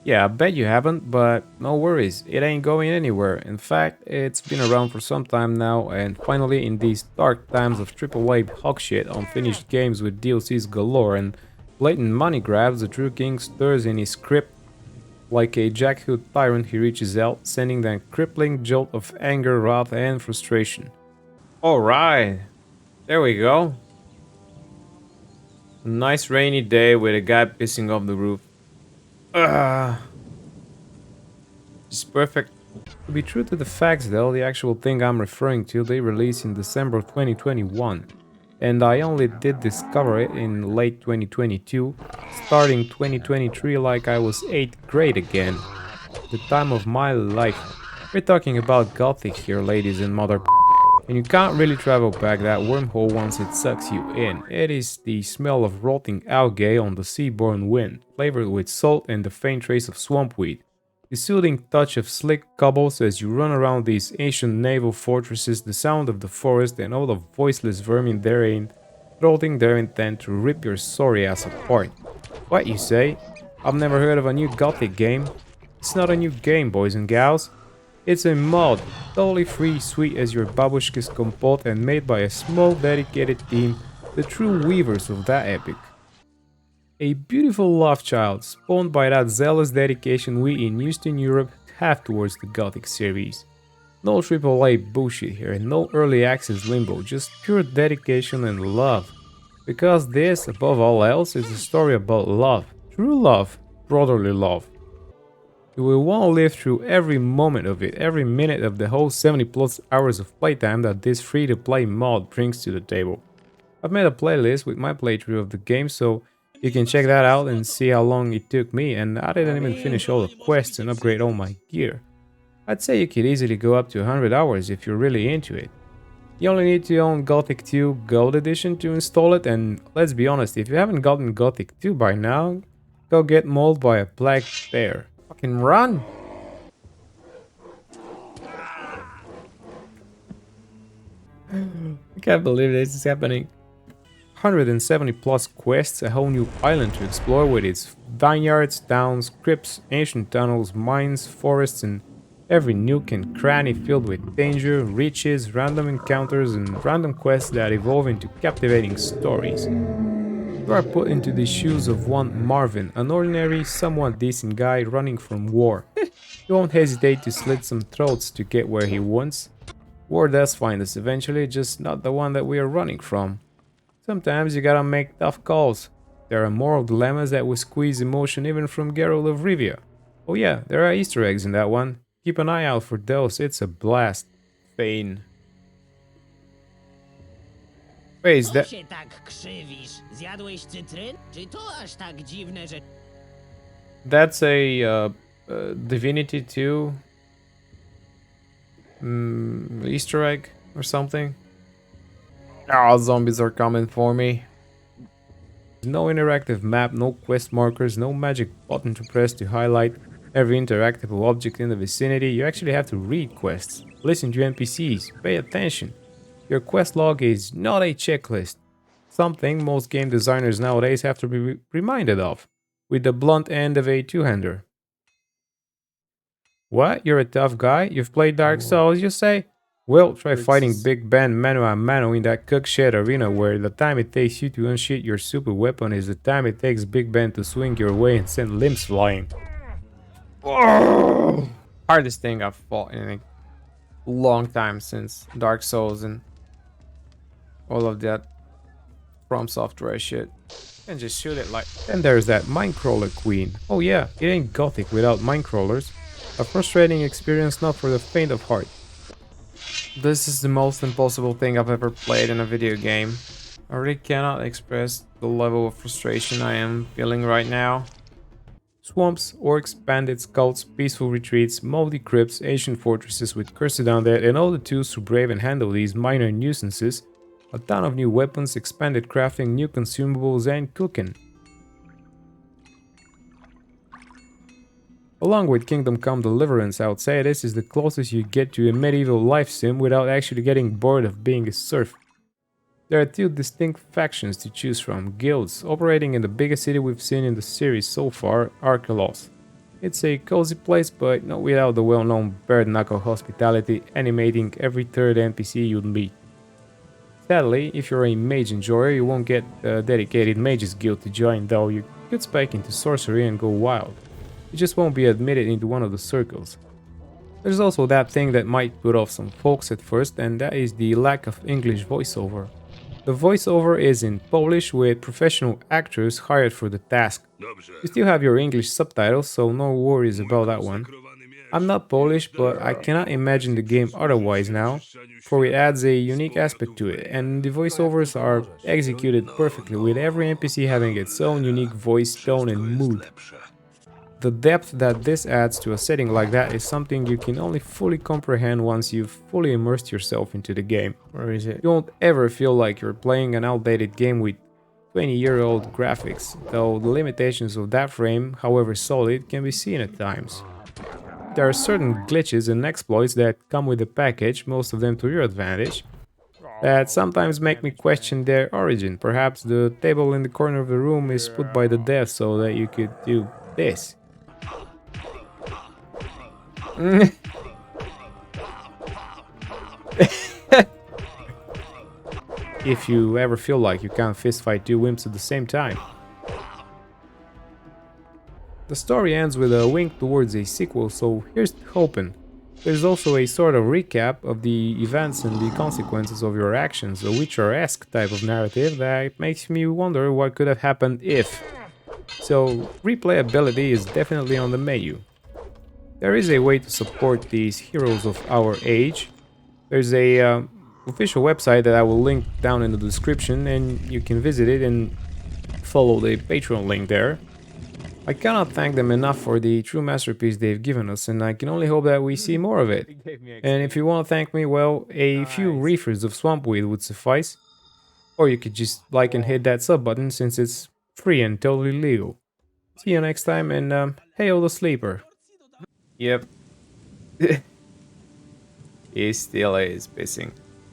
Yeah, I bet you haven't, but no worries, it ain't going anywhere. In fact, it's been around for some time now, and finally, in these dark times of AAA hogshit, unfinished games with DLCs galore, and blatant money grabs, the true king stirs in his crypt. Like a jackhoot tyrant, he reaches out, sending that crippling jolt of anger, wrath, and frustration. Alright, there we go. A nice rainy day with a guy pissing off the roof. Ugh. It's perfect. To be true to the facts though, the actual thing I'm referring to, they released in December 2021. And I only did discover it in late 2022, starting 2023 like I was 8th grade again. The time of my life. We're talking about Gothic here, ladies and mother. And you can't really travel back that wormhole once it sucks you in. It is the smell of rotting algae on the seaborne wind, flavored with salt and the faint trace of swampweed. The soothing touch of slick cobbles as you run around these ancient naval fortresses, the sound of the forest and all the voiceless vermin therein, throttling their intent to rip your sorry ass apart. What you say? I've never heard of a new Gothic game. It's not a new game, boys and gals. It's a mod, totally free, sweet as your babushka's compote and made by a small dedicated team, the true weavers of that epic. A beautiful love child, spawned by that zealous dedication we in Eastern Europe have towards the Gothic series. No AAA bullshit here, no early access limbo, just pure dedication and love. Because this, above all else, is a story about love, true love, brotherly love. You will want to live through every moment of it, every minute of the whole 70 plus hours of playtime that this free to play mod brings to the table. I've made a playlist with my playthrough of the game, so you can check that out and see how long it took me, and I didn't even finish all the quests and upgrade all my gear. I'd say you could easily go up to 100 hours if you're really into it. You only need to own Gothic 2 Gold Edition to install it, and let's be honest, if you haven't gotten Gothic 2 by now, go get mauled by a black bear. Fucking run! I can't believe this is happening. 170 plus quests, a whole new island to explore with its vineyards, towns, crypts, ancient tunnels, mines, forests, and every nook and cranny filled with danger, riches, random encounters, and random quests that evolve into captivating stories. You are put into the shoes of one Marvin, an ordinary, somewhat decent guy running from war. You won't hesitate to slit some throats to get where he wants. War does find us eventually, just not the one that we are running from. Sometimes you gotta make tough calls. There are moral dilemmas that will squeeze emotion even from Geralt of Rivia. Oh yeah, there are Easter eggs in that one. Keep an eye out for those, it's a blast. Fane. Wait, is Co that... się tak krzywisz? Zjadłeś cytryn? Czy to aż tak dziwne, że... That's a Divinity 2 Easter egg or something. Ah, zombies are coming for me. No interactive map, no quest markers, no magic button to press to highlight every interactable object in the vicinity. You actually have to read quests, listen to NPCs, pay attention. Your quest log is not a checklist, something most game designers nowadays have to be reminded of, with the blunt end of a two-hander. What? You're a tough guy? You've played Dark Souls, you say? Well, try fighting Big Ben mano a mano in that cook-shed arena where the time it takes you to unsheath your super weapon is the time it takes Big Ben to swing your way and send limbs flying. Oh! Hardest thing I've fought in a long time since Dark Souls and all of that From Software shit. And just shoot it like... Then there's that Minecrawler Queen. Oh yeah, it ain't Gothic without Minecrawlers. A frustrating experience not for the faint of heart. This is the most impossible thing I've ever played in a video game. I really cannot express the level of frustration I am feeling right now. Swamps, orcs, bandits, cults, peaceful retreats, moldy crypts, ancient fortresses with cursed undead, and all the tools to brave and handle these minor nuisances. A ton of new weapons, expanded crafting, new consumables, and cooking. Along with Kingdom Come Deliverance, I would say this is the closest you get to a medieval life sim without actually getting bored of being a serf. There are two distinct factions to choose from, guilds, operating in the biggest city we've seen in the series so far, Archolos. It's a cozy place, but not without the well-known bare-knuckle hospitality animating every third NPC you'd meet. Sadly, if you're a mage enjoyer, you won't get a dedicated mages guild to join, though you could spike into sorcery and go wild. You just won't be admitted into one of the circles. There's also that thing that might put off some folks at first, and that is the lack of English voiceover. The voiceover is in Polish with professional actors hired for the task. You still have your English subtitles, so no worries about that one. I'm not Polish, but I cannot imagine the game otherwise now, for it adds a unique aspect to it, and the voiceovers are executed perfectly, with every NPC having its own unique voice, tone, and mood. The depth that this adds to a setting like that is something you can only fully comprehend once you've fully immersed yourself into the game. Where is it? You won't ever feel like you're playing an outdated game with 20-year-old graphics, though the limitations of that frame, however solid, can be seen at times. There are certain glitches and exploits that come with the package, most of them to your advantage, that sometimes make me question their origin. Perhaps the table in the corner of the room is put by the devs so that you could do this. If you ever feel like you can't fistfight two wimps at the same time. The story ends with a wink towards a sequel, so here's hoping. There's also a sort of recap of the events and the consequences of your actions, a Witcher-esque type of narrative that makes me wonder what could have happened if. So replayability is definitely on the menu. There is a way to support these heroes of our age. There's a official website that I will link down in the description, and you can visit it and follow the Patreon link there. I cannot thank them enough for the true masterpiece they've given us, and I can only hope that we see more of it. And if you want to thank me, well, a few reefers of swampweed would suffice. Or you could just like and hit that sub button since it's free and totally legal. See you next time, and hail the sleeper. Yep. He still is pissing.